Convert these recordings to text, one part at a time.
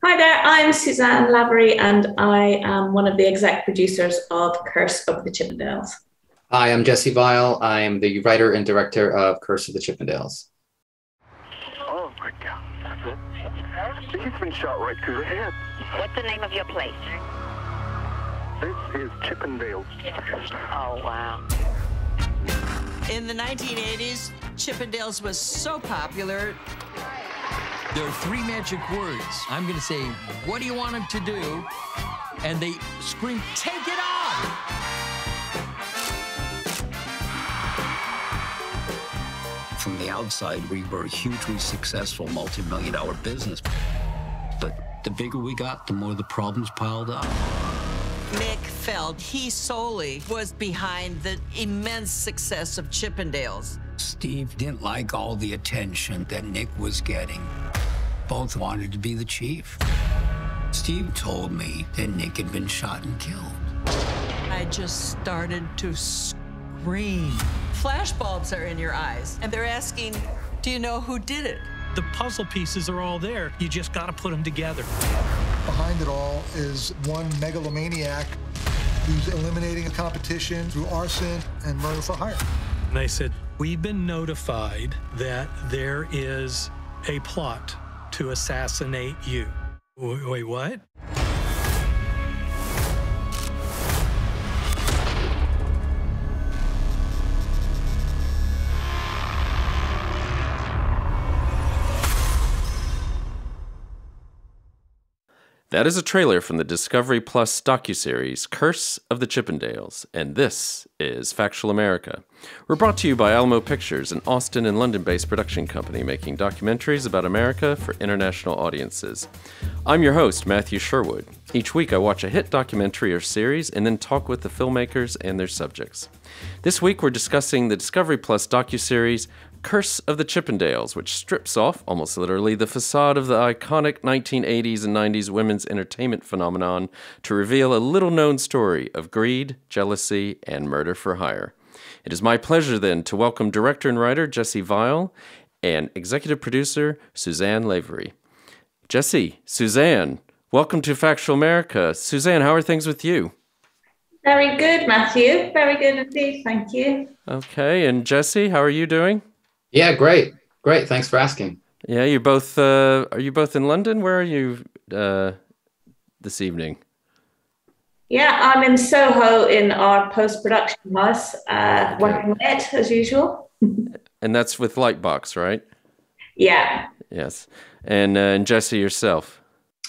Hi there, I'm Suzanne Lavery, and I am one of the exec producers of Curse of the Chippendales. Hi, I'm Jesse Vile. I'm the writer and director of Curse of the Chippendales. Oh my God. He's been shot right through the head. What's the name of your place? This is Chippendales. Oh, wow. In the 1980s, Chippendales was so popular. There are three magic words. I'm going to say, what do you want them to do? And they scream, take it on! From the outside, we were a hugely successful multi-million-dollar business. But the bigger we got, the more the problems piled up. Nick felt he solely was behind the immense success of Chippendales. Steve didn't like all the attention that Nick was getting. Both wanted to be the chief. Steve told me that Nick had been shot and killed. I just started to scream. Flashbulbs are in your eyes, and they're asking, do you know who did it? The puzzle pieces are all there. You just got to put them together. Behind it all is one megalomaniac who's eliminating a competition through arson and murder for hire. And they said, we've been notified that there is a plot to assassinate you. Wait, what? That is a trailer from the Discovery Plus docuseries Curse of the Chippendales, and this is Factual America. We're brought to you by Alamo Pictures, an Austin and London-based production company making documentaries about America for international audiences. I'm your host, Matthew Sherwood. Each week I watch a hit documentary or series and then talk with the filmmakers and their subjects. This week we're discussing the Discovery Plus docuseries Curse of the Chippendales, which strips off, almost literally, the facade of the iconic 1980s and 90s women's entertainment phenomenon to reveal a little-known story of greed, jealousy, and murder for hire. It is my pleasure, then, to welcome director and writer Jesse Vile and executive producer Suzanne Lavery. Jesse, Suzanne, welcome to Factual America. Suzanne, how are things with you? Very good, Matthew. Very good indeed, thank you. Okay, and Jesse, how are you doing? Yeah, great. Great. Thanks for asking. Yeah, you both, are you both in London? Where are you this evening? Yeah, I'm in Soho in our post-production house, working late as usual. And that's with LightBox, right? Yeah. Yes. And Jesse, yourself?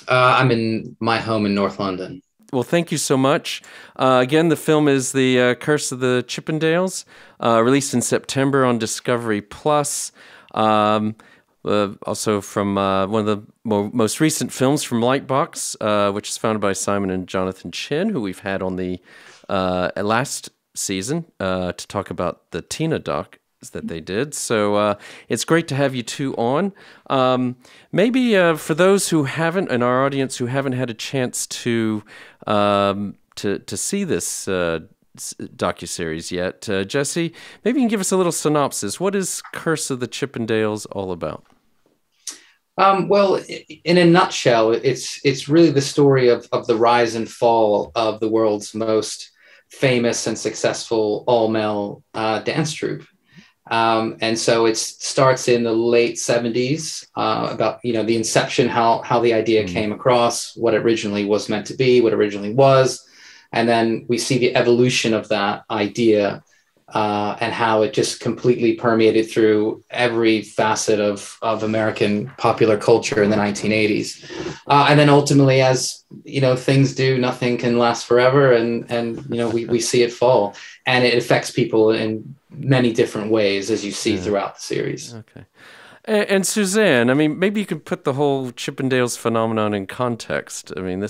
I'm in my home in North London. Well, thank you so much. Again, the film is The Curse of the Chippendales, released in September on Discovery Plus. Also from one of the most recent films from LightBox, which is founded by Simon and Jonathan Chin, who we've had on the last season to talk about the Tina doc that they did. So it's great to have you two on. Maybe for those who haven't, in our audience, who haven't had a chance to see this docuseries yet, Jesse, maybe you can give us a little synopsis. What is Curse of the Chippendales all about? Well, in a nutshell, it's really the story of the rise and fall of the world's most famous and successful all-male dance troupe. And so it starts in the late 70s, about, the inception, how the idea came across, what originally was meant to be, what originally was. And then we see the evolution of that idea and how it just completely permeated through every facet of American popular culture in the 1980s. And then ultimately, as things do, nothing can last forever. And we see it fall, and it affects people in many different ways, as you see throughout the series. Okay. And Suzanne, I mean, maybe you could put the whole Chippendales phenomenon in context. I mean,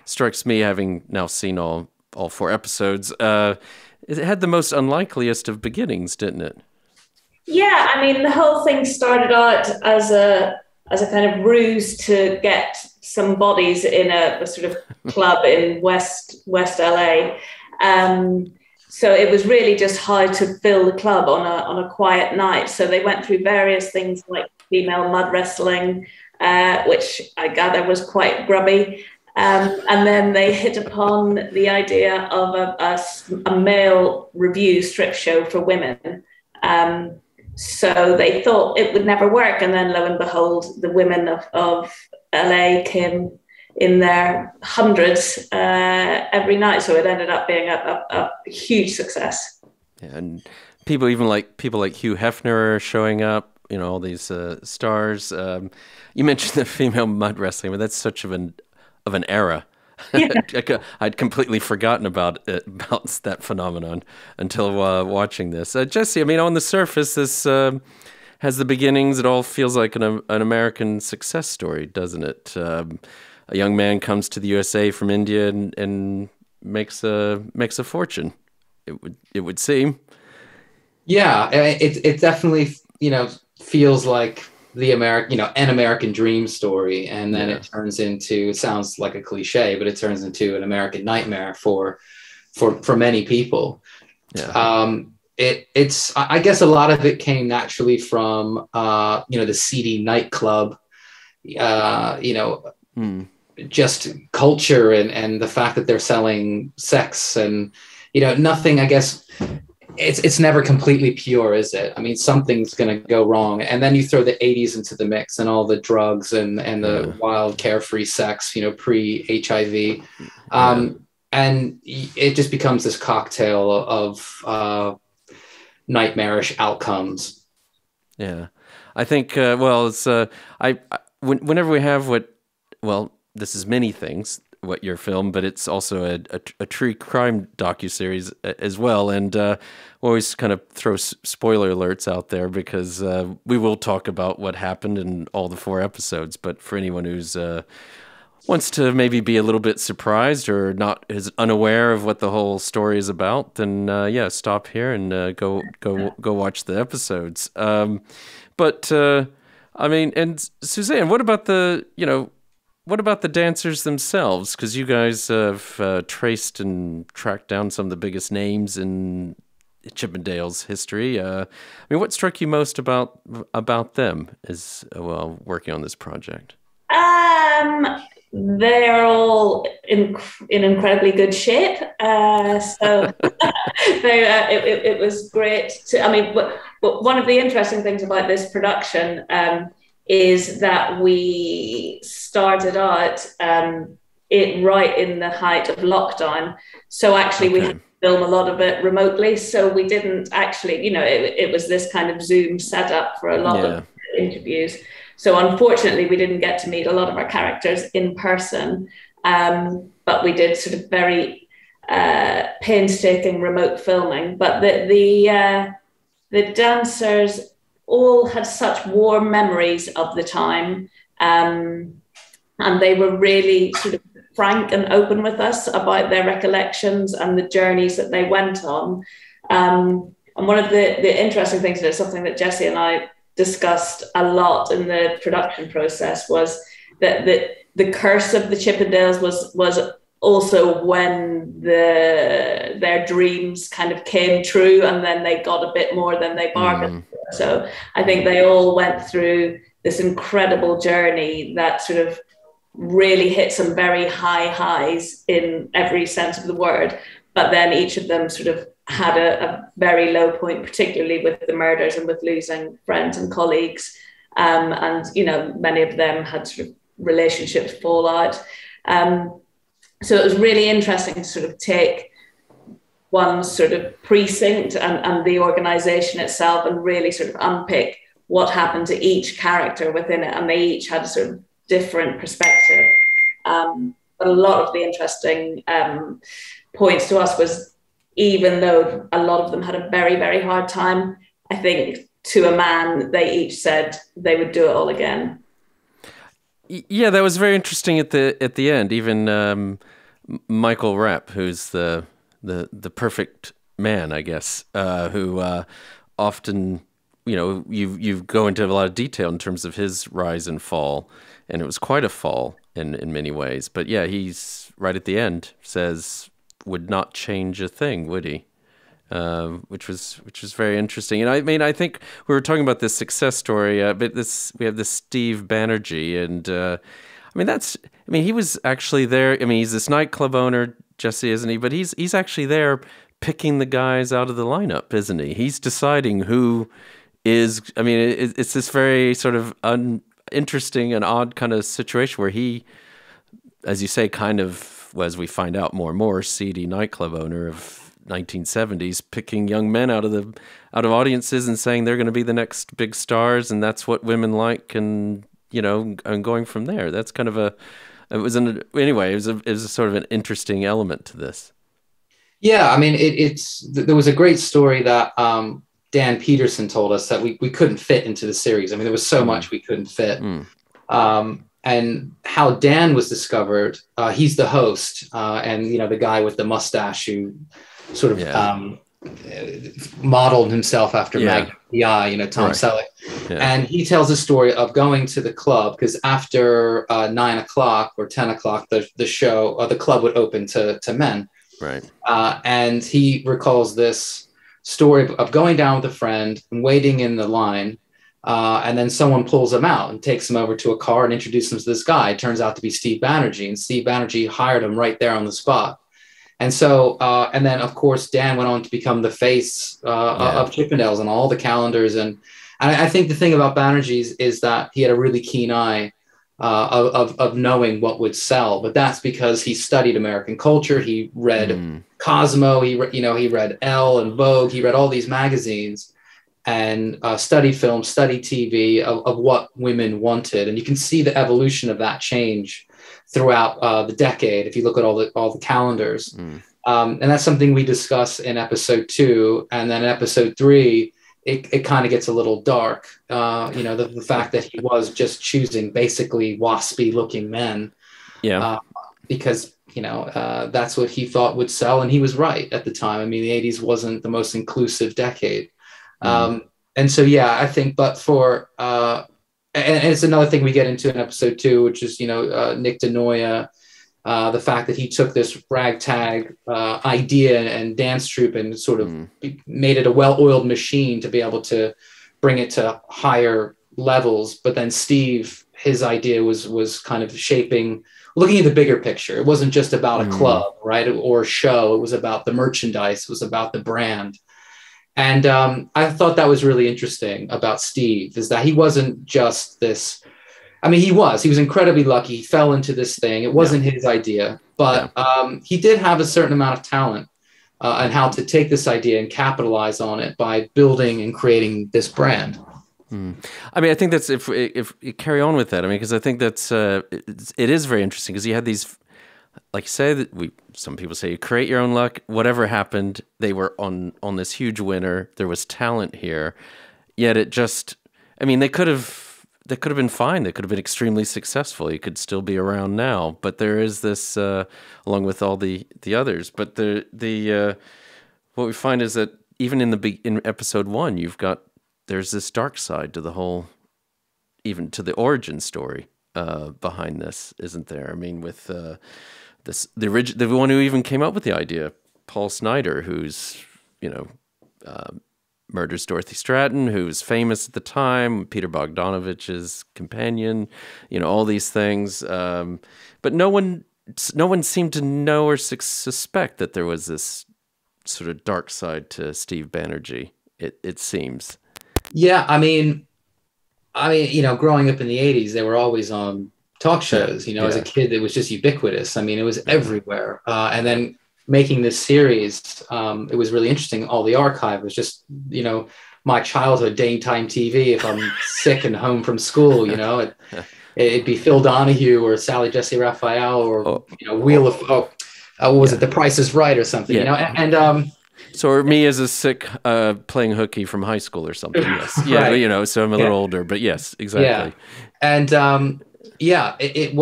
strikes me, having now seen all 4 episodes, it had the most unlikeliest of beginnings, didn't it? Yeah, I mean, the whole thing started out as a kind of ruse to get some bodies in a sort of club in West LA. So it was really just how to fill the club on a quiet night. So they went through various things like female mud wrestling, which I gather was quite grubby. And then they hit upon the idea of a male review strip show for women. So they thought it would never work. And then lo and behold, the women of LA came in their hundreds every night. So it ended up being a huge success. Yeah, and people like Hugh Hefner are showing up, all these stars. You mentioned the female mud wrestling, but that's such of an era. Yeah. I'd completely forgotten about that phenomenon until watching this. Jesse, on the surface, this has the beginnings. It all feels like an American success story, doesn't it? A young man comes to the USA from India and makes a fortune. It would seem. Yeah, it definitely feels like the an American dream story, and then it turns into, it sounds like a cliche, but it turns into an American nightmare for many people. Yeah. It's I guess a lot of it came naturally from the seedy nightclub, just culture and the fact that they're selling sex and nothing, I guess. It's never completely pure, is it? Something's going to go wrong. And then you throw the 80s into the mix and all the drugs and the wild carefree sex, pre-HIV. And it just becomes this cocktail of nightmarish outcomes. Yeah. I think, it's, whenever we have this is many things, what your film, but it's also a true crime docuseries as well. And we always kind of throw spoiler alerts out there because we will talk about what happened in all the 4 episodes. But for anyone who's wants to maybe be a little bit surprised or not is unaware of what the whole story is about, then stop here and go watch the episodes. And Suzanne, what about the dancers themselves? Because you guys have traced and tracked down some of the biggest names in Chippendales history. What struck you most about them as working on this project? They're all in incredibly good shape. So it was great to. But one of the interesting things about this production is that we started out it right in the height of lockdown. So actually we had to film a lot of it remotely. So we didn't actually, it was this kind of Zoom setup for a lot of interviews. So unfortunately, we didn't get to meet a lot of our characters in person, but we did sort of very painstaking remote filming. But the dancers all had such warm memories of the time, and they were really sort of frank and open with us about their recollections and the journeys that they went on. And one of the interesting things, and it's something that Jesse and I discussed a lot in the production process, was that the curse of the Chippendales was also when their dreams kind of came true, and then they got a bit more than they bargained for. So I think they all went through this incredible journey that sort of really hit some very high highs in every sense of the word, but then each of them sort of had a very low point, particularly with the murders and with losing friends and colleagues. And, many of them had sort of relationships fall out. So it was really interesting to sort of take one sort of precinct and the organization itself and really sort of unpick what happened to each character within it. And they each had a sort of different perspective. But a lot of the interesting points to us was, even though a lot of them had a very, very hard time, I think to a man, they each said they would do it all again. Yeah, that was very interesting at the end. Even Michael Rapp, who's the perfect man, I guess, who often, you go into a lot of detail in terms of his rise and fall, and it was quite a fall in many ways. But yeah, he's right at the end says would not change a thing, would he? which was very interesting. And I mean, I think we were talking about this success story, but we have this Steve Banerjee, and he was actually there. I mean, he's this nightclub owner, Jesse, isn't he? But he's actually there picking the guys out of the lineup, isn't he? He's deciding who is. I mean, it's this very sort of interesting and odd kind of situation where he, as you say, kind of, as we find out more and more, seedy nightclub owner of 1970s, picking young men out of audiences and saying they're going to be the next big stars, and that's what women like, and and going from there. That's kind of it was a sort of an interesting element to this. Yeah, I mean, there was a great story that Dan Peterson told us that we couldn't fit into the series. I mean, there was so much we couldn't fit. And how Dan was discovered, he's the host, and the guy with the mustache who sort of modeled himself after Magnum PI, Tom Selleck. Yeah. And he tells the story of going to the club because after 9 o'clock or 10 o'clock, the club would open to men. Right. And he recalls this story of going down with a friend and waiting in the line. And then someone pulls him out and takes him over to a car and introduces him to this guy. It turns out to be Steve Banerjee, and Steve Banerjee hired him right there on the spot. And so, and then of course, Dan went on to become the face of Chippendales on all the calendars. And I think the thing about Banerjee is that he had a really keen eye of knowing what would sell. But that's because he studied American culture. He read Cosmo. He read Elle and Vogue. He read all these magazines and studied film, studied TV of what women wanted. And you can see the evolution of that change throughout the decade if you look at all the calendars. And that's something we discuss in episode 2. And then in episode 3, it kind of gets a little dark. The fact that he was just choosing basically waspy looking men. Because that's what he thought would sell, and he was right at the time. I mean, the 80s wasn't the most inclusive decade. And so, I think, but for, and it's another thing we get into in episode 2, which is, Nick DeNoia, the fact that he took this ragtag idea and dance troupe and sort of made it a well-oiled machine to be able to bring it to higher levels. But then Steve, his idea was kind of looking at the bigger picture. It wasn't just about a club, right? Or a show. It was about the merchandise. It was about the brand. And I thought that was really interesting about Steve, is that he wasn't just this. I mean, he was incredibly lucky. He fell into this thing. It wasn't his idea, but he did have a certain amount of talent and how to take this idea and capitalize on it by building and creating this brand. I mean, I think that's if you carry on with that. I mean, because I think that's it is very interesting because you had these, like you say, that some people say you create your own luck. Whatever happened, they were on this huge winner. There was talent here, yet it just. I mean, they could have been fine. They could have been extremely successful. You could still be around now. But there is this, along with all the others. But what we find is that even in episode 1, there's this dark side to the whole, even to the origin story behind this, isn't there? I mean, with the one who even came up with the idea, Paul Snider, who's murders Dorothy Stratton, who's famous at the time, Peter Bogdanovich's companion, all these things. But no one seemed to know or suspect that there was this sort of dark side to Steve Banerjee. It seems. Yeah, I mean, growing up in the 80s, they were always on talk shows. As a kid, it was just ubiquitous. I mean, it was everywhere. And then making this series, it was really interesting. All the archive was just, my childhood daytime TV. If I'm sick and home from school, it'd be Phil Donahue or Sally Jesse Raphael or Wheel of what was it? The Price is Right or something. So me as a sick playing hooky from high school or something. Yes, right. So I'm a little older, but yes, exactly. And it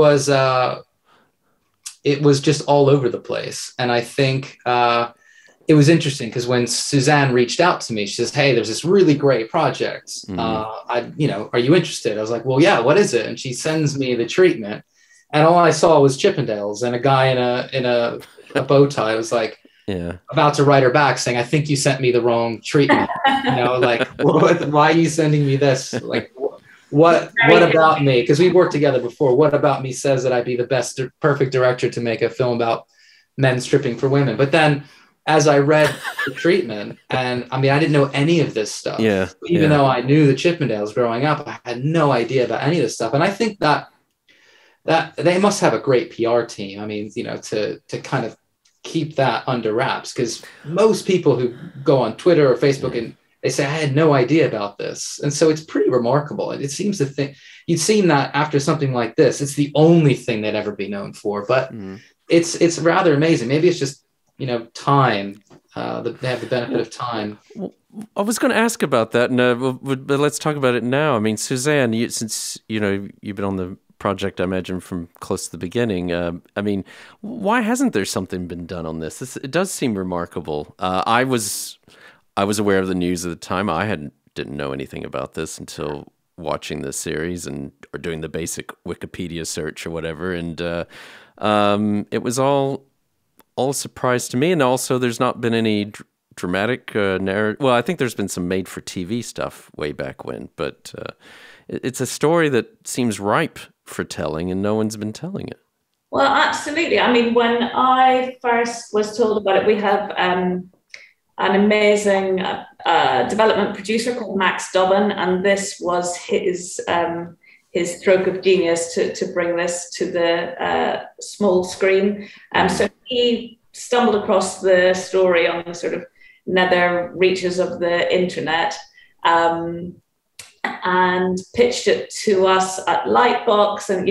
was just all over the place. And I think it was interesting because when Suzanne reached out to me, she says, "Hey, there's this really great project. Are you interested?" I was like, "Well, yeah, what is it?" And she sends me the treatment, and all I saw was Chippendales and a guy in a bow tie. I was like, about to write her back saying, I think you sent me the wrong treatment. Like, why are you sending me this? Like, what about me? Because we've worked together before. What about me says that I'd be the perfect director to make a film about men stripping for women? But then as I read the treatment, and I mean, I didn't know any of this stuff. Even though I knew the Chippendales growing up, I had no idea about any of this stuff. And I think that they must have a great PR team. I mean, to kind of keep that under wraps, because most people who go on Twitter or Facebook and they say, I had no idea about this. And so it's pretty remarkable. And it seems to think you'd seen that after something like this, it's the only thing they'd ever be known for. But it's rather amazing. Maybe it's just, time. They have the benefit of time. Well, I was going to ask about that, but let's talk about it now. I mean, Suzanne, since you've been on the project, I imagine, from close to the beginning. I mean, why hasn't there something been done on this? It does seem remarkable. I was aware of the news at the time. I didn't know anything about this until watching the series or doing the basic Wikipedia search or whatever, and it was all a surprise to me. And also, there's not been any dramatic narrative. Well, I think there's been some made-for-TV stuff way back when, but it's a story that seems ripe for telling, and no one's been telling it. Well, absolutely. I mean, when I first was told about it, we have an amazing development producer called Max Dobbin, and this was his stroke of genius to bring this to the small screen. So he stumbled across the story on the sort of nether reaches of the internet, and pitched it to us at LightBox. And,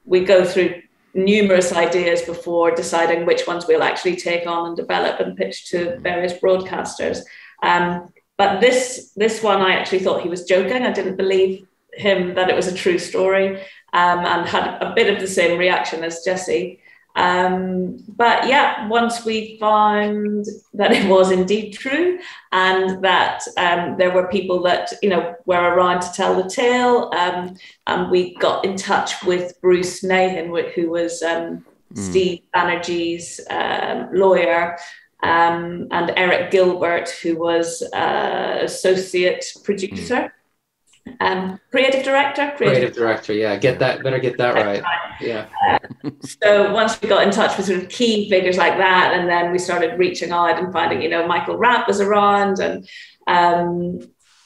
we go through numerous ideas before deciding which ones we'll actually take on and develop and pitch to various broadcasters. But this one, I actually thought he was joking. I didn't believe him that it was a true story, and had a bit of the same reaction as Jesse. But yeah, once we found that it was indeed true, and that there were people that were around to tell the tale, and we got in touch with Bruce Nahan, who was Steve Banerjee's lawyer, and Eric Gilbert, who was associate producer. Creative director. Yeah, better get that right. Yeah. So once we got in touch with sort of key figures like that, and then we started reaching out and finding, Michael Rapp was around, and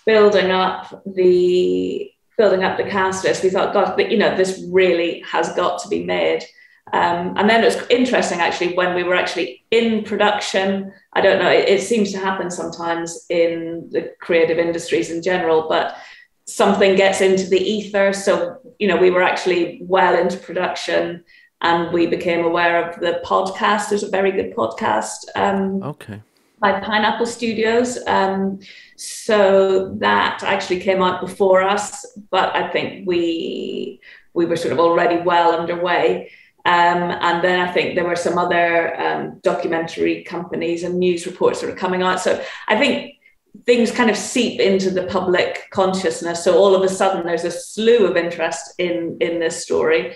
building up the cast list, we thought, God, but this really has got to be made. And then it was interesting, actually, when we were actually in production. I don't know, it seems to happen sometimes in the creative industries in general, but something gets into the ether. So, we were actually well into production, and we became aware of the podcast. There's a very good podcast by Pineapple Studios. So that actually came out before us, but I think we were sort of already well underway. And then I think there were some other documentary companies and news reports that were coming out. So I think things kind of seep into the public consciousness. So all of a sudden there's a slew of interest in this story.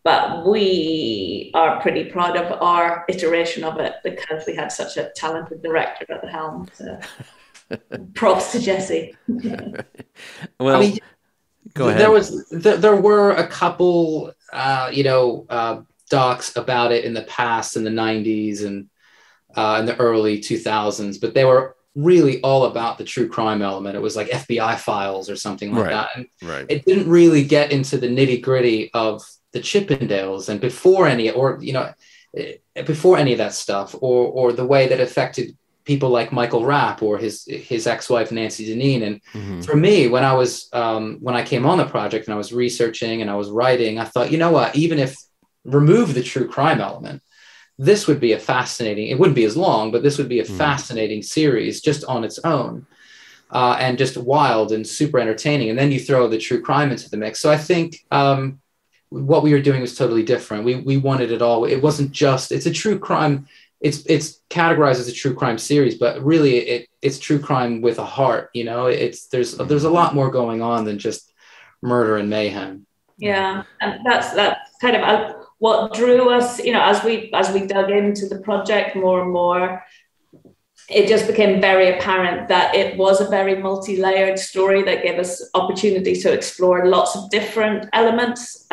But we are pretty proud of our iteration of it, because we had such a talented director at the helm. So props to Jesse. Well, I mean, go ahead. There were a couple, docs about it in the past, in the 90s and in the early 2000s, but they were really all about the true crime element. It was like FBI Files or something like that. And it didn't really get into the nitty gritty of the Chippendales, and before any of that stuff, or the way that affected people like Michael Rapp or his ex-wife Nancy Deneen. And for me, when I came on the project and I was researching and I was writing, I thought, even if remove the true crime element, this would be it wouldn't be as long, but this would be a fascinating series just on its own, and just wild and super entertaining. And then you throw the true crime into the mix. So I think what we were doing was totally different. We wanted it all. It wasn't just, it's a true crime. It's categorized as a true crime series, but really it's true crime with a heart. There's a lot more going on than just murder and mayhem. Yeah, and that's kind of what drew us, as we dug into the project more and more, it just became very apparent that it was a very multi-layered story that gave us opportunity to explore lots of different elements,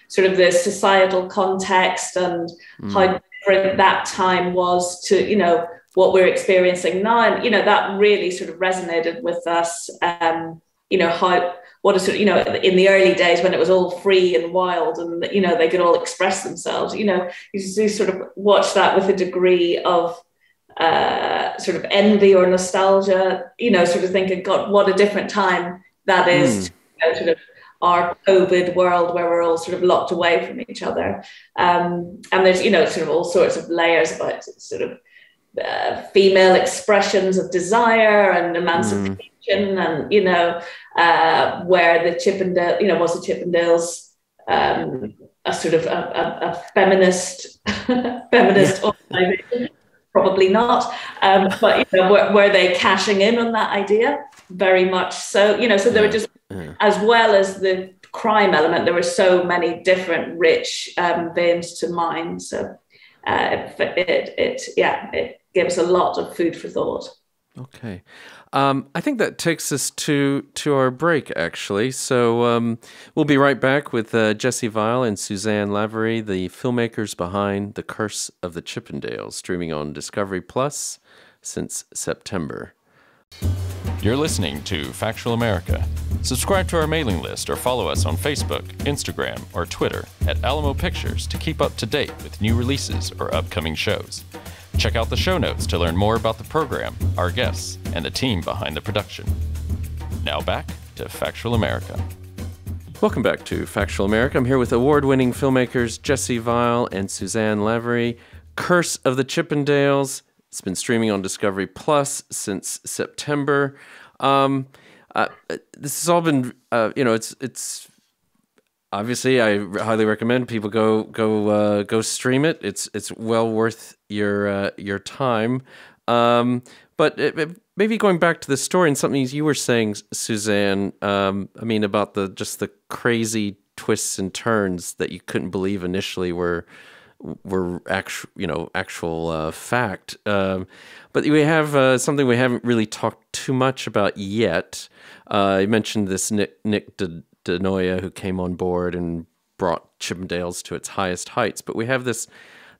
sort of the societal context and how different that time was to, what we're experiencing now. And, that really sort of resonated with us, what is sort of, in the early days when it was all free and wild and, they could all express themselves, you sort of watch that with a degree of sort of envy or nostalgia, sort of thinking, God, what a different time that is to, sort of our COVID world where we're all sort of locked away from each other. And there's, sort of all sorts of layers about sort of female expressions of desire and emancipation and, where the Chippendale, was the Chippendales a sort of a feminist organization? Probably not, but were they cashing in on that idea? Very much so. So there were just, as well as the crime element, there were so many different rich veins to mine. So it gives a lot of food for thought. Okay. I think that takes us to our break, actually. So we'll be right back with Jesse Vile and Suzanne Lavery, the filmmakers behind The Curse of the Chippendales, streaming on Discovery Plus since September. You're listening to Factual America. Subscribe to our mailing list or follow us on Facebook, Instagram, or Twitter at Alamo Pictures to keep up to date with new releases or upcoming shows. Check out the show notes to learn more about the program, our guests, and the team behind the production. Now back to Factual America. Welcome back to Factual America. I'm here with award-winning filmmakers Jesse Vile and Suzanne Lavery. Curse of the Chippendales. It's been streaming on Discovery Plus since September. This has all been, it's obviously, I highly recommend people go stream it. It's well worth your time. But maybe going back to the story and something you were saying, Suzanne. About the crazy twists and turns that you couldn't believe initially were actual fact. But we have something we haven't really talked too much about yet. You mentioned this Nick DeNoia who came on board and brought Chippendales to its highest heights. But we have this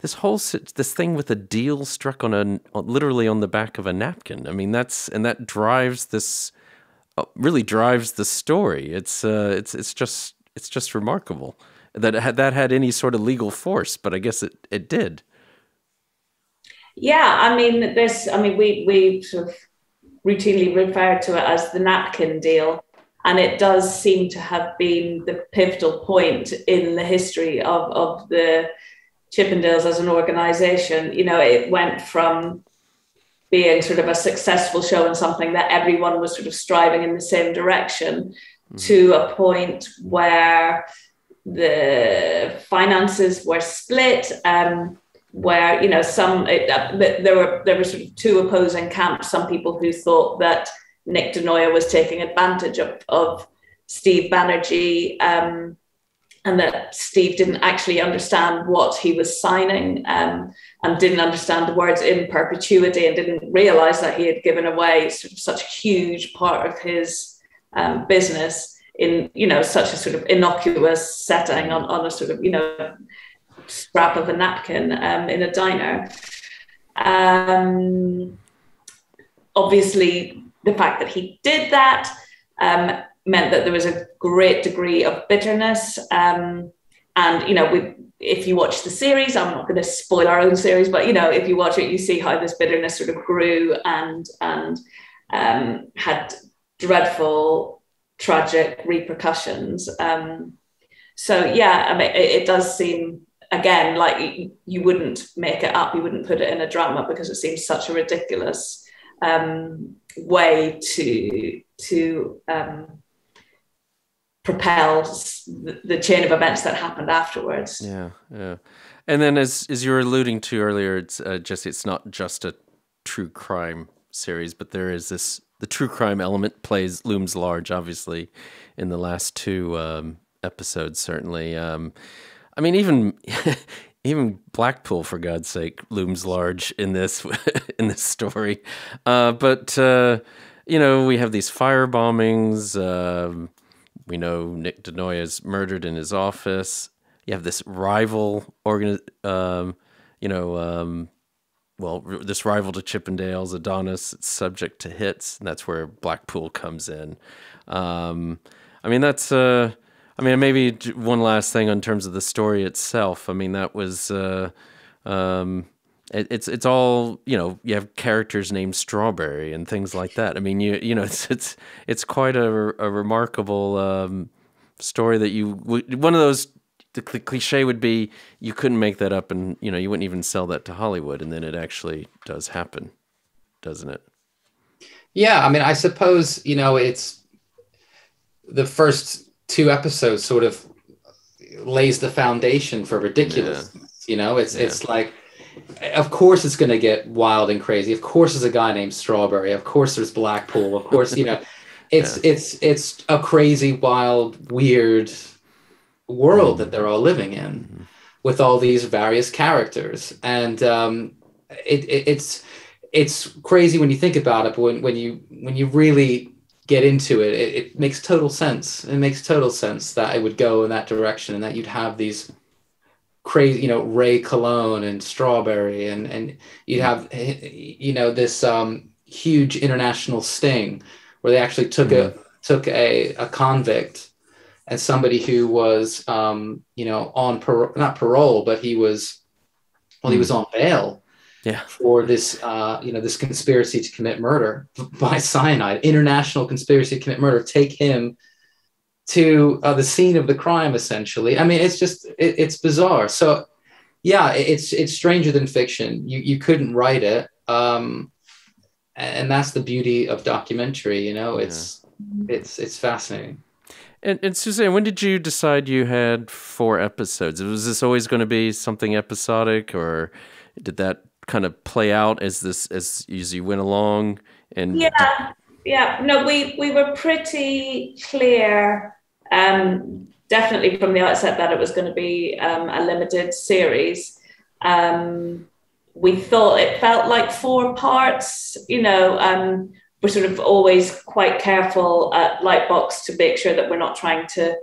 thing with a deal struck literally on the back of a napkin. That drives this, really drives the story. It's just remarkable that had any sort of legal force, but I guess it did. Yeah, we sort of routinely refer to it as the napkin deal. And it does seem to have been the pivotal point in the history of the Chippendales as an organization. It went from being sort of a successful show and something that everyone was sort of striving in the same direction to a point where the finances were split, where, there were sort of two opposing camps. Some people who thought that Nick DeNoia was taking advantage of Steve Banerjee, and that Steve didn't actually understand what he was signing, and didn't understand the words in perpetuity, and didn't realize that he had given away sort of such a huge part of his business in such a sort of innocuous setting on a sort of scrap of a napkin in a diner. Obviously, the fact that he did that meant that there was a great degree of bitterness. If you watch the series, I'm not going to spoil our own series, but if you watch it, you see how this bitterness sort of grew and had dreadful, tragic repercussions. It does seem, again, like you wouldn't make it up, you wouldn't put it in a drama, because it seems such a ridiculous way to propel the chain of events that happened afterwards. Yeah. And then, as you were alluding to earlier, it's Jesse, it's not just a true crime series, but there is the true crime element looms large, obviously, in the last two episodes, certainly. I mean, even even Blackpool, for God's sake, looms large in this in this story. But you know, we have these fire bombings. We know Nick DeNoy is murdered in his office. You have this rival this rival to Chippendales, Adonis, it's subject to hits, and that's where Blackpool comes in. I mean, that's. I mean, maybe one last thing in terms of the story itself. I mean, that was. It's all, you know. You have characters named Strawberry and things like that. I mean, you know, it's quite a remarkable story that one of those. The cliche would be you couldn't make that up, and you know you wouldn't even sell that to Hollywood, and then it actually does happen, doesn't it? Yeah, I mean, I suppose, you know, it's the first 2 episodes sort of lays the foundation for ridiculousness. You know, it's like, of course it's going to get wild and crazy. Of course there's a guy named Strawberry. Of course there's Blackpool. Of course, you know, it's a crazy, wild, weird world that they're all living in with all these various characters. And it's crazy when you think about it, but when you really get into it, it makes total sense. It makes total sense that it would go in that direction, and that you'd have these crazy, you know, Ray Cologne and Strawberry, and you'd have, you know, this huge international sting where they actually took a convict and somebody who was, you know, on not parole, but he was on bail for this, you know, this conspiracy to commit murder by cyanide, international conspiracy to commit murder, take him to the scene of the crime, essentially. I mean, it's just, it's bizarre. So yeah, it's stranger than fiction. You couldn't write it. And that's the beauty of documentary, you know, it's fascinating. And Suzanne, when did you decide you had 4 episodes? Was this always going to be something episodic, or did that kind of play out as you went along? And no, we were pretty clear, definitely from the outset, that it was going to be a limited series. We thought it felt like 4 parts, you know. We're sort of always quite careful at LightBox to make sure that we're not trying to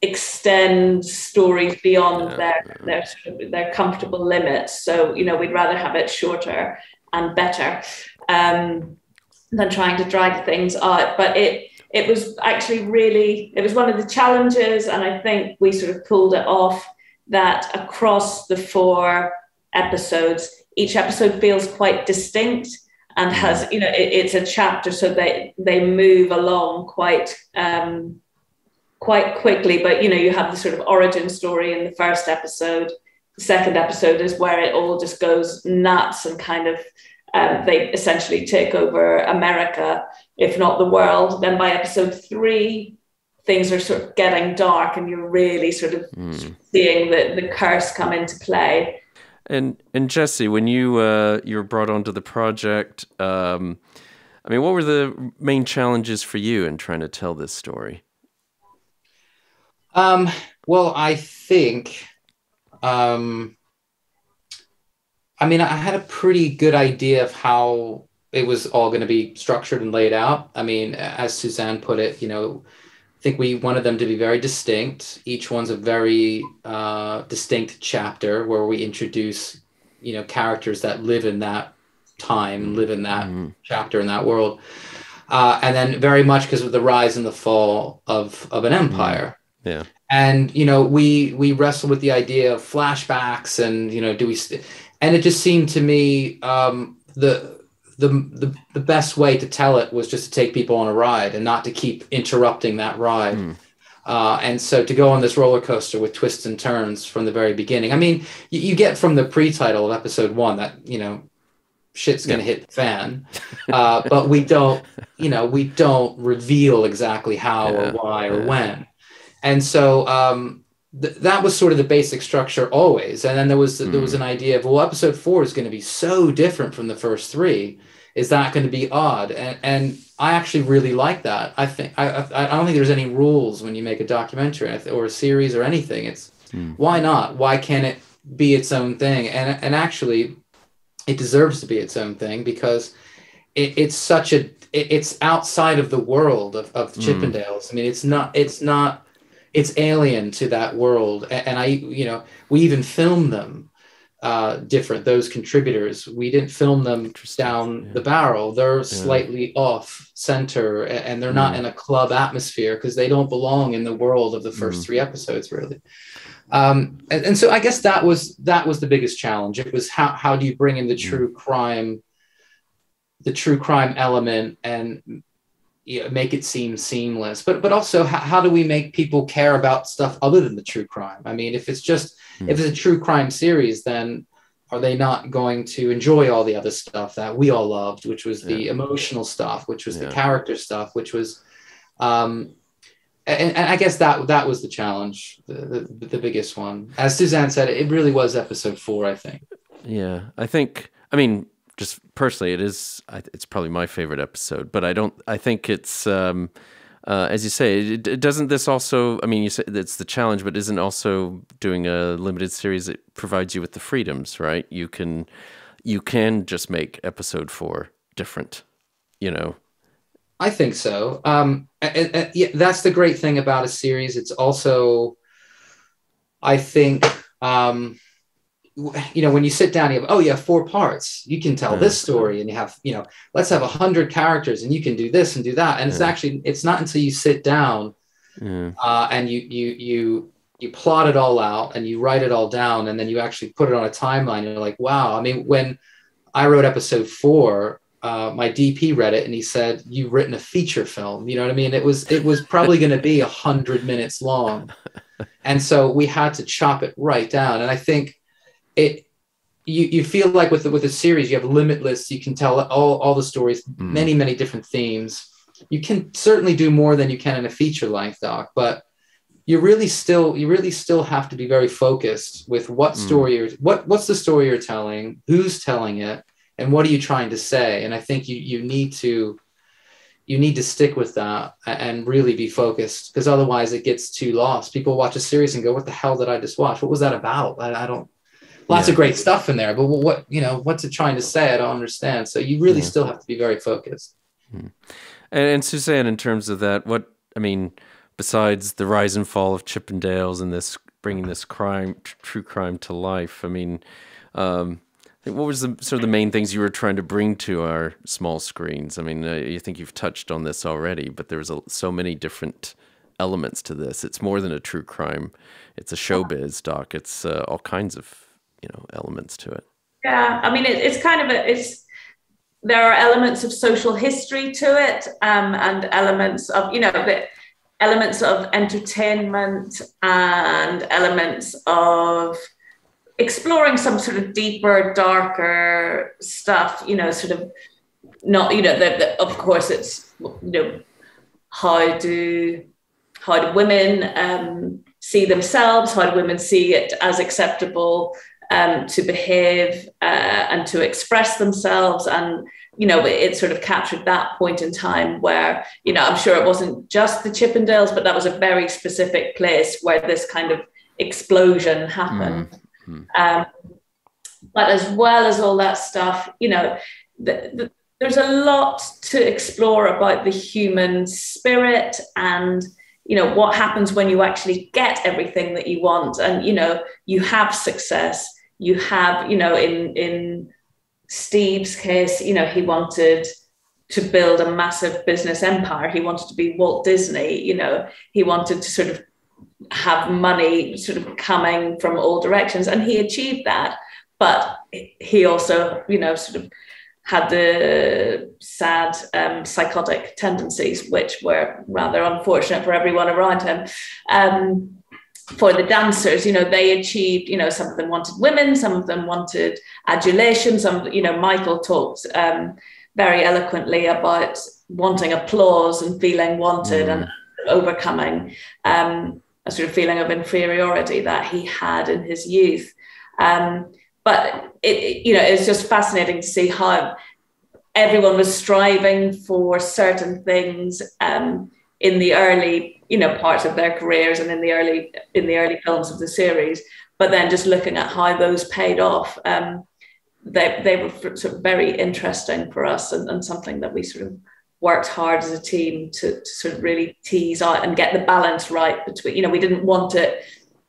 extend stories beyond their comfortable limits. So, you know, we'd rather have it shorter and better than trying to drag things out. But it was actually it was one of the challenges, and I think we sort of pulled it off, that across the 4 episodes, each episode feels quite distinct and has, you know, it's a chapter, so they move along quite quickly. But, you know, you have the sort of origin story in the first episode. The second episode is where it all just goes nuts, and kind of they essentially take over America, if not the world. Then by episode 3, things are sort of getting dark, and you're really sort of seeing the curse come into play. And Jesse, when you were brought onto the project, I mean, what were the main challenges for you in trying to tell this story? Well, I think, I mean, I had a pretty good idea of how it was all going to be structured and laid out. I mean, as Suzanne put it, you know, I think we wanted them to be very distinct. Each one's a very distinct chapter where we introduce, you know, characters that live in that time, live in that chapter, in that world. And then very much because of the rise and the fall of an empire. Yeah. And, you know, we wrestled with the idea of flashbacks, and, you know, and it just seemed to me the best way to tell it was just to take people on a ride and not to keep interrupting that ride. And so to go on this roller coaster with twists and turns from the very beginning. I mean, you get from the pre-title of episode 1 that, you know, shit's going to hit the fan. But we don't reveal exactly how or why or when. And so that was sort of the basic structure always. And then there was an idea of, well, episode 4 is going to be so different from the first 3. Is that going to be odd? And I actually really like that. I think I don't think there's any rules when you make a documentary or a series or anything. It's Why not? Why can't it be its own thing? And actually, it deserves to be its own thing, because it's outside of the world of Chippendales. I mean, it's alien to that world. And we even filmed them different, those contributors. We didn't film them down the barrel. They're slightly off center, and they're not in a club atmosphere, because they don't belong in the world of the first 3 episodes, really. And so I guess that was the biggest challenge. It was how do you bring in the true crime element and make it seem seamless, but also how do we make people care about stuff other than the true crime? I mean, if it's a true crime series, then are they not going to enjoy all the other stuff that we all loved, which was the emotional stuff, which was the character stuff, which was and I guess that was the challenge, the biggest one. As Suzanne said, it really was episode 4, I think. Yeah, I mean, just personally, it's probably my favorite episode, but I think it's, as you say, doesn't this also, I mean, you said it's the challenge, but isn't also doing a limited series that provides you with the freedoms, right? You can just make episode 4 different, I think so. Yeah, that's the great thing about a series. It's also, I think, when you sit down, you have 4 parts. You can tell this story, and you have, let's have 100 characters, and you can do this and do that. And it's not until you sit down and you plot it all out and you write it all down, and then you actually put it on a timeline. You're like, wow. I mean, when I wrote episode 4, my DP read it and he said, "You've written a feature film." You know what I mean? It was probably going to be 100 minutes long, and so we had to chop it right down. And I think you feel like with a series, you have limitless. You can tell all the stories, many different themes. You can certainly do more than you can in a feature length doc, but you really still have to be very focused with what story what's the story you're telling, who's telling it, and what are you trying to say. And I think you need to stick with that and really be focused, because otherwise it gets too lost. People watch a series and go, "What the hell did I just watch? What was that about? I don't." Lots of great stuff in there, but what's it trying to say? I don't understand. So you really still have to be very focused. And Suzanne, in terms of that, besides the rise and fall of Chippendales and this bringing this true crime to life, I mean, what was the main things you were trying to bring to our small screens? I mean, you think you've touched on this already, but there's so many different elements to this. It's more than a true crime. It's a showbiz doc. It's all kinds of elements to it. Yeah, I mean, it's kind of there are elements of social history to it, and elements of elements of entertainment and elements of exploring some sort of deeper, darker stuff. Sort of not of course it's how do women see themselves? How do women see it as acceptable to behave and to express themselves? And it sort of captured that point in time where I'm sure it wasn't just the Chippendales, but that was a very specific place where this kind of explosion happened. But as well as all that stuff, there's a lot to explore about the human spirit and what happens when you actually get everything that you want, and you have success. You have in Steve's case, he wanted to build a massive business empire. He wanted to be Walt Disney. He wanted to sort of have money sort of coming from all directions, and he achieved that. But he also sort of had the sad psychotic tendencies, which were rather unfortunate for everyone around him. For the dancers, they achieved, some of them wanted women, some of them wanted adulation, Michael talked very eloquently about wanting applause and feeling wanted and overcoming a sort of feeling of inferiority that he had in his youth. But it's just fascinating to see how everyone was striving for certain things. in the early, parts of their careers and in the early films of the series. But then just looking at how those paid off, they were sort of very interesting for us, and something that we sort of worked hard as a team to sort of really tease out and get the balance right between, we didn't want it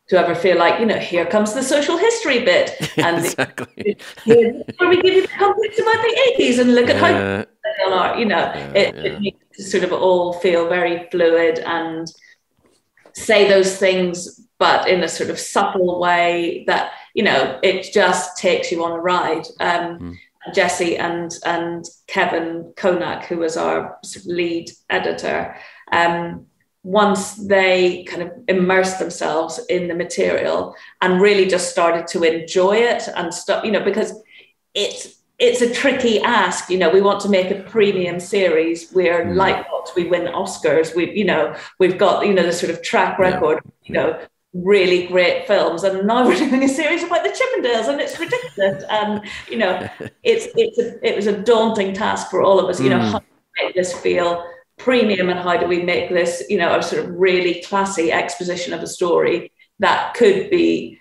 to ever feel like, here comes the social history bit. And exactly. Where we give you the context about the 80s and look at how they are, it needs to sort of all feel very fluid and say those things, but in a sort of subtle way that, it just takes you on a ride. Jesse and Kevin Konak, who was our sort of lead editor, once they kind of immersed themselves in the material and really just started to enjoy it and stuff, because it's a tricky ask. We want to make a premium series. We're LightBox, we win Oscars. We've got, the sort of track record, really great films, and now we're doing a series about the Chippendales, and it's ridiculous. And it was a daunting task for all of us. How to make this feel premium, and how do we make this, a sort of really classy exposition of a story that could be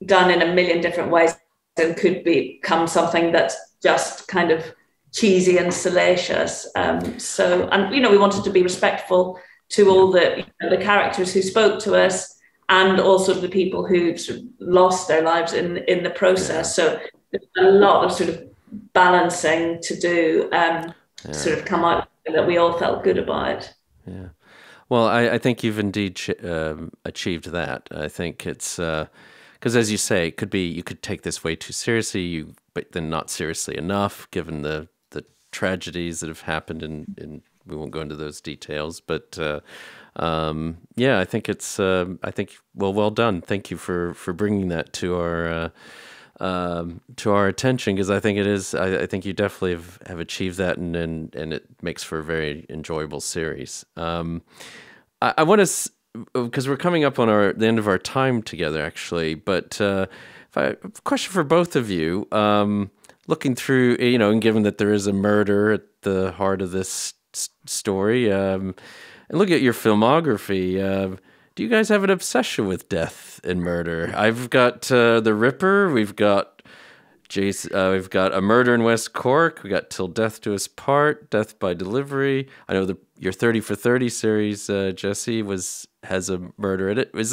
done in a million different ways and could become something that's just kind of cheesy and salacious. We wanted to be respectful to all the characters who spoke to us, and also the people who sort of lost their lives in the process. So there's a lot of sort of balancing to do, sort of come out that we all felt good about. Yeah. Well, I think you've indeed achieved that. I think it's because, as you say, it could be, you could take this way too seriously, but then not seriously enough, given the tragedies that have happened, and we won't go into those details. But I think it's well done. Thank you for bringing that to our attention, because I think it is. I think you definitely have achieved that, and it makes for a very enjoyable series. I want to, because we're coming up on the end of our time together, actually. But if I have a question for both of you, looking through, and given that there is a murder at the heart of this story, and look at your filmography. Do you guys have an obsession with death and murder? I've got The Ripper. We've got we've got A Murder in West Cork. We got Till Death Do Us Part, Death by Delivery. I know your 30 for 30 series, Jesse, has a murder in it. Was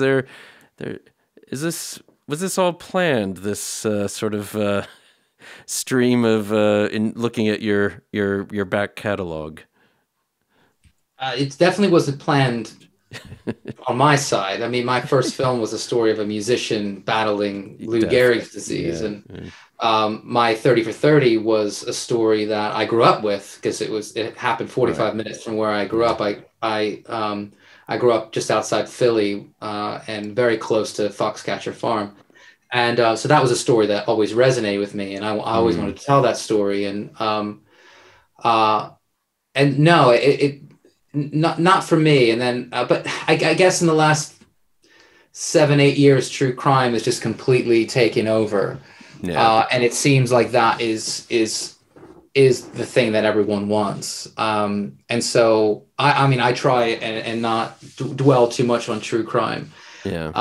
this all planned? This sort of stream of in looking at your back catalog. It definitely wasn't planned on my side. I mean, my first film was a story of a musician battling Lou Gehrig's disease, and my 30 for 30 was a story that I grew up with, because it happened 45 minutes from where I grew up. I grew up just outside Philly, and very close to Foxcatcher Farm, and so that was a story that always resonated with me, and I always wanted to tell that story. And no, it not for me. And then, but I guess in the last 7-8 years, true crime has just completely taken over. Yeah. And it seems like that is the thing that everyone wants. And so, I mean, I try and not dwell too much on true crime. Yeah.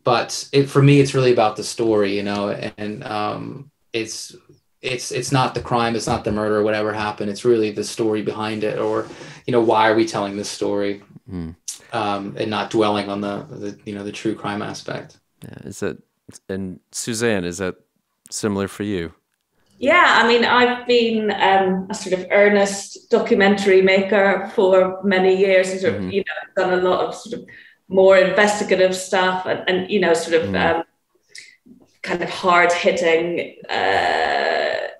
But for me, it's really about the story, and it's not the crime, it's not the murder, or whatever happened. It's really the story behind it, or, why are we telling this story, and not dwelling on the true crime aspect. Yeah. And Suzanne, is that similar for you? Yeah, I mean, I've been a sort of earnest documentary maker for many years, and sort of, done a lot of sort of more investigative stuff, and sort of kind of hard-hitting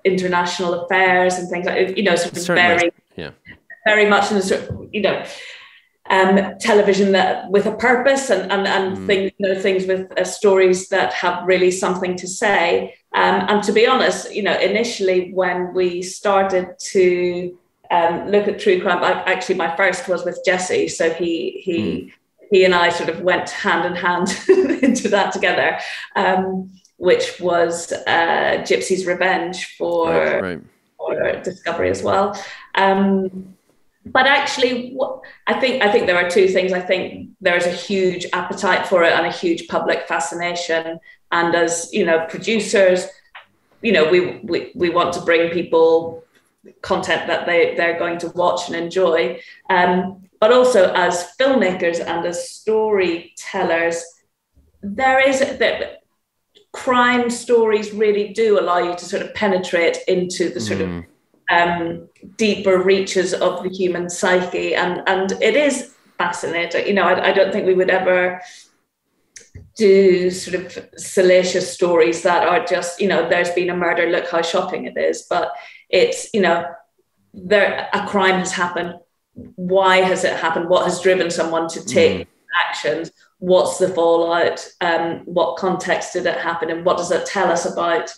international affairs and things like, sort of Certainly. very much in the sort of, television that with a purpose, and things with stories that have really something to say. And to be honest, initially when we started to look at true crime, actually my first was with Jesse, so he and I sort of went hand in hand into that together. Which was Gypsy's Revenge for Discovery as well. but actually, I think there are two things. I think there is a huge appetite for it and a huge public fascination. And as producers, we want to bring people content that they're going to watch and enjoy. But also as filmmakers and as storytellers, that crime stories really do allow you to sort of penetrate into the sort of deeper reaches of the human psyche, and it is fascinating. I don't think we would ever do sort of salacious stories that are just, there's been a murder, look how shocking it is, but it's, a crime has happened. Why has it happened? What has driven someone to take actions? What's the fallout? What context did it happen? And what does it tell us about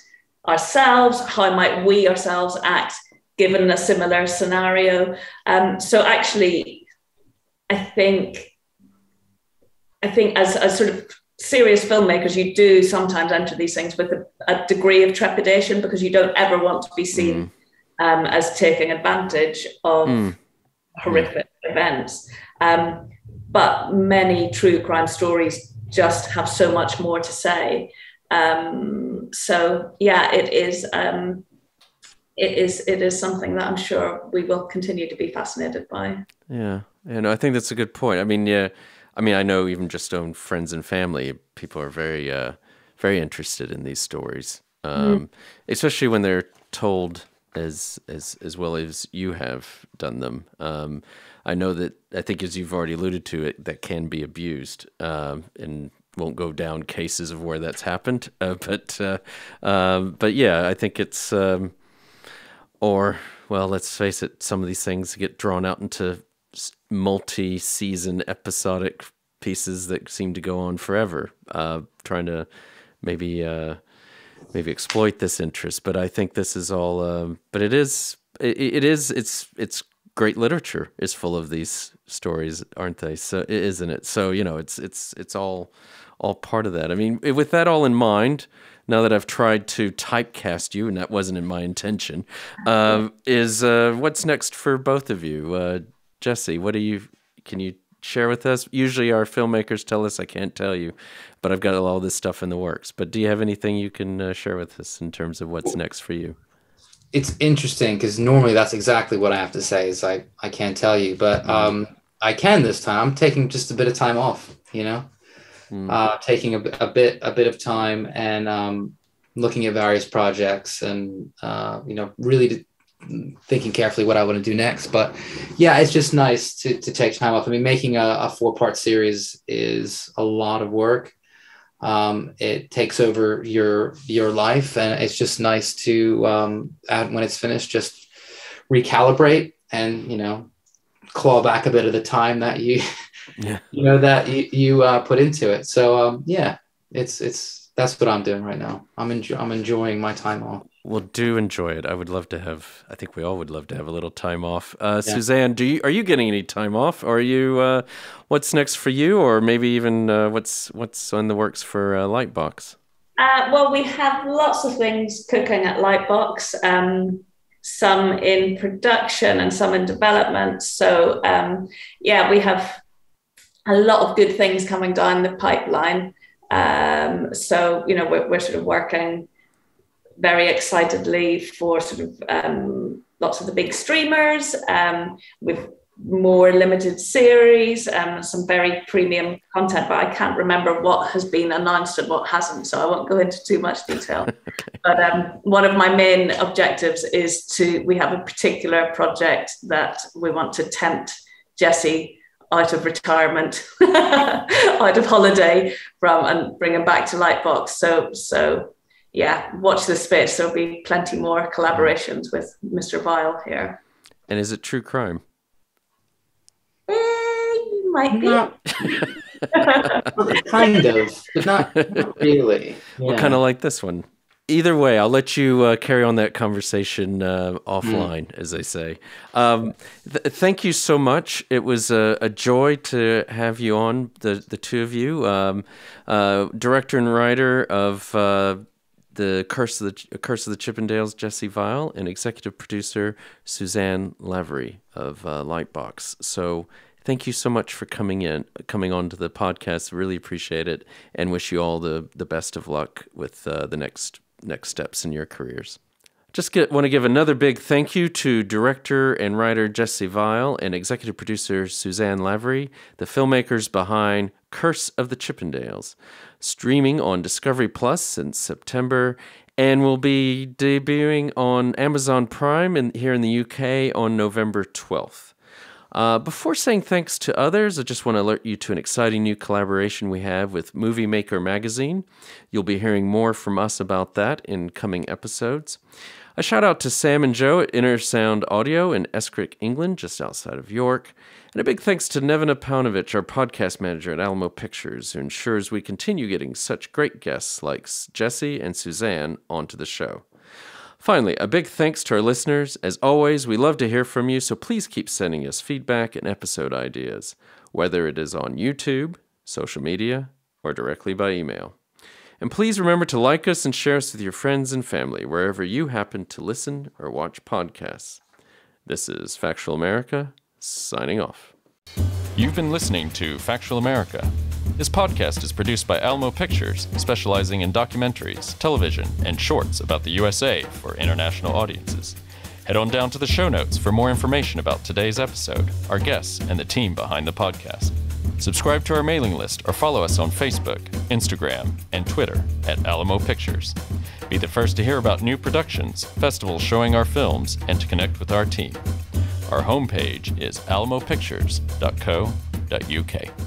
ourselves? How might we ourselves act given a similar scenario? So actually, I think as sort of serious filmmakers, you do sometimes enter these things with a degree of trepidation, because you don't ever want to be seen as taking advantage of horrific events. But many true crime stories just have so much more to say. So yeah, it is something that I'm sure we will continue to be fascinated by. Yeah, and I think that's a good point. I know even just own friends and family, people are very, very interested in these stories, especially when they're told as well as you have done them. I know that, I think as you've already alluded to, it that can be abused, and won't go down cases of where that's happened. But yeah, I think it's, let's face it, some of these things get drawn out into multi-season episodic pieces that seem to go on forever, trying to maybe exploit this interest. But I think this is all, but it's great literature is full of these stories, aren't they? So isn't it? So, it's all part of that. I mean, with that all in mind, now that I've tried to typecast you, and that wasn't in my intention, is what's next for both of you? Jesse, can you share with us? Usually our filmmakers tell us, I can't tell you, but I've got all this stuff in the works. But do you have anything you can share with us in terms of what's next for you? It's interesting because normally that's exactly what I have to say is I can't tell you, but I can this time. I'm taking just a bit of time off, taking a bit of time and looking at various projects and, really thinking carefully what I want to do next. But yeah, it's just nice to take time off. I mean, making a 4-part series is a lot of work. It takes over your life, and it's just nice to when it's finished, just recalibrate and claw back a bit of the time that you put into it. So yeah, that's what I'm doing right now. I'm enjoying my time off. Well, do enjoy it. I think we all would love to have a little time off. Suzanne, are you getting any time off? Or are you, what's next for you? Or maybe even what's on the works for LightBox? Well, we have lots of things cooking at LightBox, some in production and some in development. So yeah, we have a lot of good things coming down the pipeline. So, we're sort of working very excitedly for sort of lots of the big streamers, with more limited series, some very premium content, but I can't remember what has been announced and what hasn't, so I won't go into too much detail. Okay. But one of my main objectives is we have a particular project that we want to tempt Jesse out of retirement, out of holiday from, and bring him back to Lightbox. So yeah, watch this space. There'll be plenty more collaborations with Mr. Vile here. And is it true crime? Might be. Kind of, but not really. Yeah. Well, kind of like this one. Either way, I'll let you carry on that conversation offline, as they say. Thank you so much. It was a joy to have you on, the two of you. Director and writer of the Curse of the Chippendales, Jesse Vile, and executive producer Suzanne Lavery of LightBox. So thank you so much for coming on to the podcast. Really appreciate it, and wish you all the best of luck with the next steps in your careers. Want to give another big thank you to director and writer Jesse Vile and executive producer Suzanne Lavery, the filmmakers behind Curse of the Chippendales, streaming on Discovery Plus since September, and will be debuting on Amazon Prime here in the UK on November 12th. Before saying thanks to others, I just want to alert you to an exciting new collaboration we have with Movie Maker magazine. You'll be hearing more from us about that in coming episodes. A shout out to Sam and Joe at Inner Sound Audio in Eskrick, England, just outside of York. And a big thanks to Nevena Paunovic, our podcast manager at Alamo Pictures, who ensures we continue getting such great guests like Jesse and Suzanne onto the show. Finally, a big thanks to our listeners. As always, we love to hear from you, so please keep sending us feedback and episode ideas, whether it is on YouTube, social media, or directly by email. And please remember to like us and share us with your friends and family wherever you happen to listen or watch podcasts. This is Factual America, signing off. You've been listening to Factual America. This podcast is produced by Alamo Pictures, specializing in documentaries, television, and shorts about the USA for international audiences. Head on down to the show notes for more information about today's episode, our guests, and the team behind the podcast. Subscribe to our mailing list or follow us on Facebook, Instagram, and Twitter at Alamo Pictures. Be the first to hear about new productions, festivals showing our films, and to connect with our team. Our homepage is alamopictures.co.uk.